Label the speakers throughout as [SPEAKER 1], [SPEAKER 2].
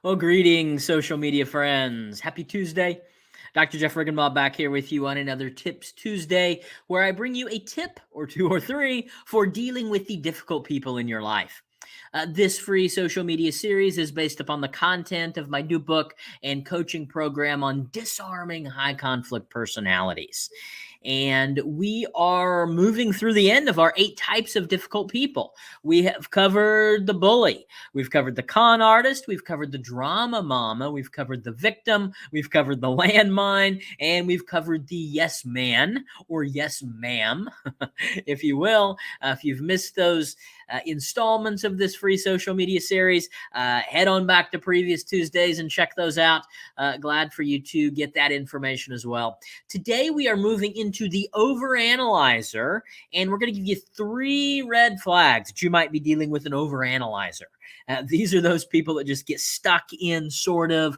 [SPEAKER 1] Well, greetings, social media friends. Happy Tuesday. Dr. Jeff Riggenbaugh back here with you on another Tips Tuesday, where I bring you a tip or two or three for dealing with the difficult people in your life. This free social media series is based upon the content of my new book and coaching program on disarming high conflict personalities. And we are moving through the end of our 8 types of difficult people. We have covered the bully. We've covered the con artist. We've covered the drama mama. We've covered the victim. We've covered the landmine. And we've covered the yes man or yes ma'am, if you will. If you've missed those installments of this free social media series, head on back to previous Tuesdays and check those out. Glad for you to get that information as well. Today, we are moving into the overanalyzer, and we're going to give you 3 red flags that you might be dealing with an overanalyzer. These are those people that just get stuck in sort of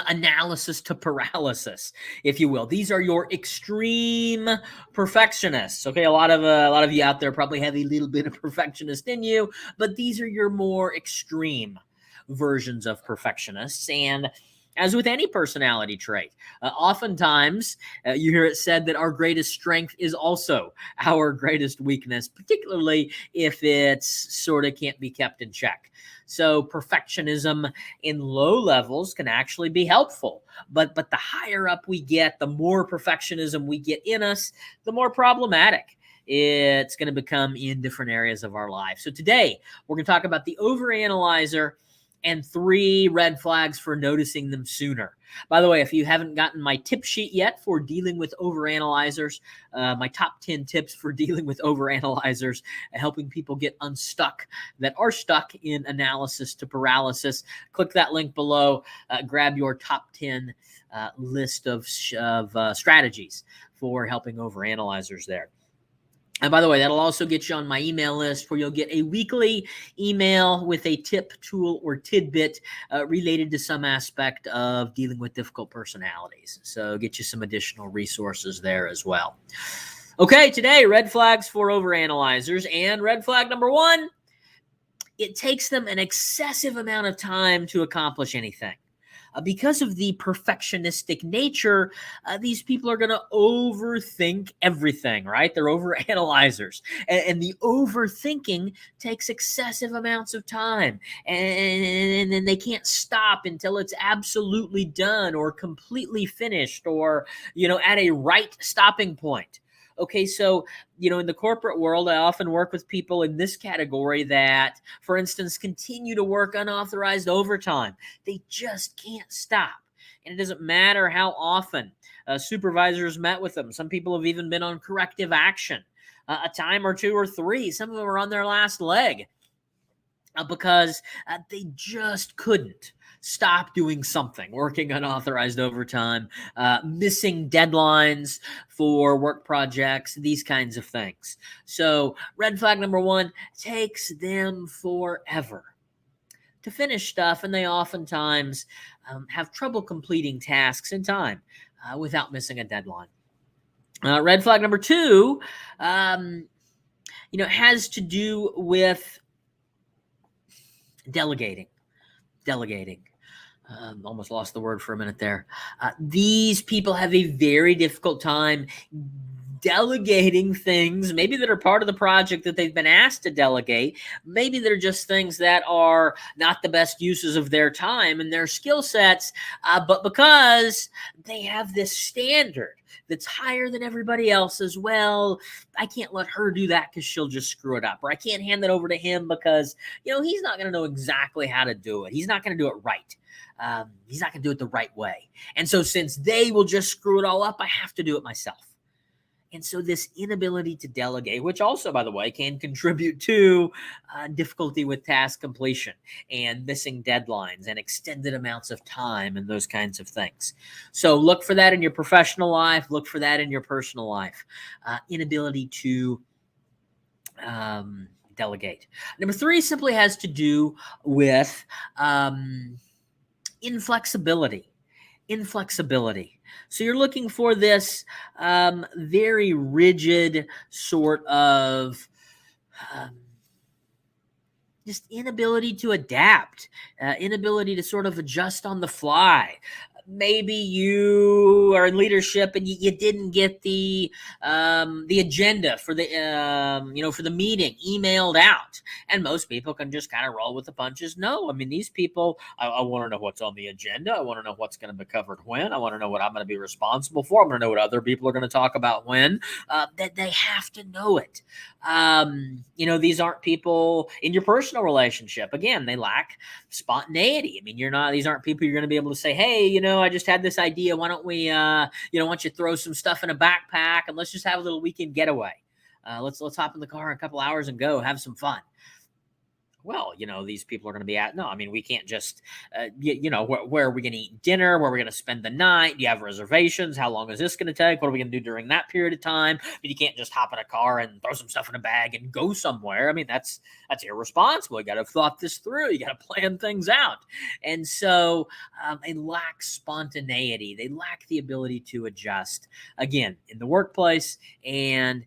[SPEAKER 1] analysis to paralysis, if you will. These are your extreme perfectionists. Okay, a lot of you out there probably have a little bit of perfectionist in you, but these are your more extreme versions of perfectionists. And as with any personality trait, oftentimes you hear it said that our greatest strength is also our greatest weakness, particularly if it's sort of can't be kept in check. So perfectionism in low levels can actually be helpful. But the higher up we get, the more perfectionism we get in us, the more problematic it's going to become in different areas of our life. So today, we're going to talk about the overanalyzer and 3 red flags for noticing them sooner. By the way, if you haven't gotten my tip sheet yet for dealing with overanalyzers, my top 10 tips for dealing with overanalyzers, helping people get unstuck that are stuck in analysis to paralysis, click that link below. Grab your top 10 list of strategies for helping overanalyzers there. And by the way, that'll also get you on my email list where you'll get a weekly email with a tip, tool, or tidbit related to some aspect of dealing with difficult personalities. So get you some additional resources there as well. Okay, today, red flags for overanalyzers. And red flag number 1, it takes them an excessive amount of time to accomplish anything. Because of the perfectionistic nature, these people are going to overthink everything, right? They're overanalyzers. And the overthinking takes excessive amounts of time. And then they can't stop until it's absolutely done or completely finished or, at a right stopping point. Okay, so, in the corporate world, I often work with people in this category that, for instance, continue to work unauthorized overtime. They just can't stop. And it doesn't matter how often supervisors met with them. Some people have even been on corrective action a time or 2 or 3. Some of them are on their last leg because they just couldn't stop doing something, working unauthorized overtime, missing deadlines for work projects, these kinds of things. So red flag number 1, takes them forever to finish stuff, and they oftentimes have trouble completing tasks in time without missing a deadline. Red flag number 2, has to do with delegating. Almost lost the word for a minute there. These people have a very difficult time delegating things, maybe that are part of the project that they've been asked to delegate. Maybe they're just things that are not the best uses of their time and their skill sets, but because they have this standard that's higher than everybody else as well, I can't let her do that because she'll just screw it up. Or I can't hand that over to him because, he's not going to know exactly how to do it. He's not going to do it right. He's not going to do it the right way. And so since they will just screw it all up, I have to do it myself. And so this inability to delegate, which also, by the way, can contribute to difficulty with task completion and missing deadlines and extended amounts of time and those kinds of things. So look for that in your professional life. Look for that in your personal life. Inability to delegate. Number 3 simply has to do with inflexibility. So you're looking for this very rigid sort of just inability to adapt, inability to sort of adjust on the fly. Maybe you are in leadership and you didn't get the agenda for the for the meeting emailed out, and most people can just kind of roll with the punches. No, I mean, these people, I want to know what's on the agenda. I want to know what's going to be covered when. I want to know what I'm going to be responsible for. I want to know what other people are going to talk about when. That they have to know it. These aren't people in your personal relationship. Again, they lack spontaneity. I mean, these aren't people you're going to be able to say, hey, I just had this idea. Why don't we, why don't you throw some stuff in a backpack and let's just have a little weekend getaway. Let's hop in the car in a couple hours and go have some fun. Well, these people are going to be no, I mean, we can't just, where are we going to eat dinner? Where are we going to spend the night? Do you have reservations? How long is this going to take? What are we going to do during that period of time? I mean, you can't just hop in a car and throw some stuff in a bag and go somewhere. I mean, that's irresponsible. You got to have thought this through. You got to plan things out. And so they lack spontaneity. They lack the ability to adjust, again, in the workplace and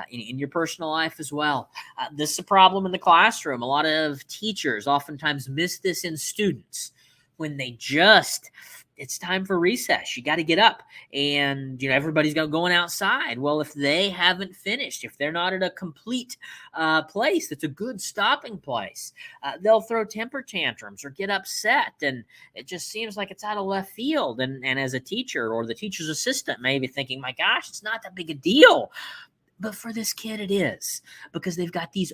[SPEAKER 1] in your personal life as well. This is a problem in the classroom. A lot of teachers oftentimes miss this in students when it's time for recess. You got to get up and, everybody's going outside. Well, if they haven't finished, if they're not at a complete place that's a good stopping place, they'll throw temper tantrums or get upset. And it just seems like it's out of left field. And as a teacher or the teacher's assistant may be thinking, my gosh, it's not that big a deal. But for this kid, it is, because they've got these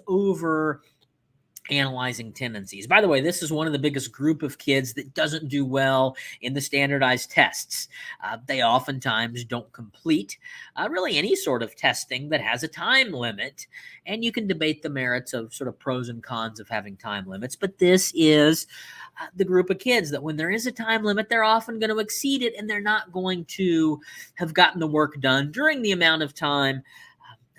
[SPEAKER 1] analyzing tendencies. By the way, this is one of the biggest group of kids that doesn't do well in the standardized tests. They oftentimes don't complete really any sort of testing that has a time limit. And you can debate the merits of sort of pros and cons of having time limits. But this is the group of kids that when there is a time limit, they're often going to exceed it, and they're not going to have gotten the work done during the amount of time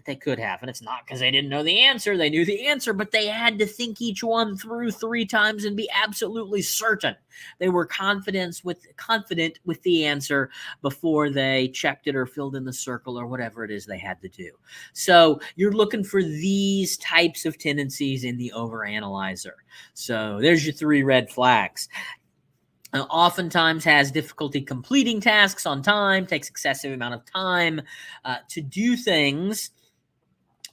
[SPEAKER 1] they could have. And it's not because they didn't know the answer. They knew the answer, but they had to think each one through 3 times and be absolutely certain. They were confident with the answer before they checked it or filled in the circle or whatever it is they had to do. So you're looking for these types of tendencies in the overanalyzer. So there's your 3 red flags. Oftentimes has difficulty completing tasks on time, takes excessive amount of time to do things.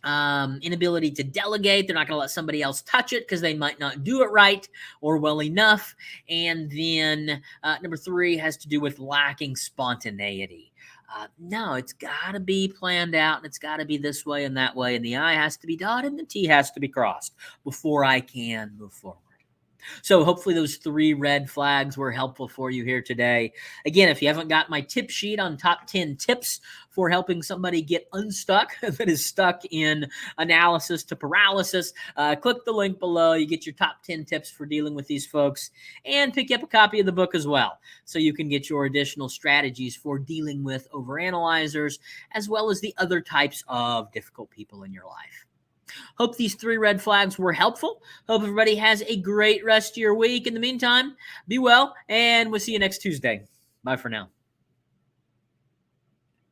[SPEAKER 1] Inability to delegate. They're not going to let somebody else touch it because they might not do it right or well enough. And then number 3 has to do with lacking spontaneity. No, it's got to be planned out, and it's got to be this way and that way, and the I has to be dotted and the T has to be crossed before I can move forward. So hopefully those 3 red flags were helpful for you here today. Again, if you haven't got my tip sheet on top 10 tips for helping somebody get unstuck that is stuck in analysis to paralysis, click the link below. You get your top 10 tips for dealing with these folks, and pick up a copy of the book as well, so you can get your additional strategies for dealing with overanalyzers, as well as the other types of difficult people in your life. Hope these 3 red flags were helpful. Hope everybody has a great rest of your week. In the meantime, be well, and we'll see you next Tuesday. Bye for now.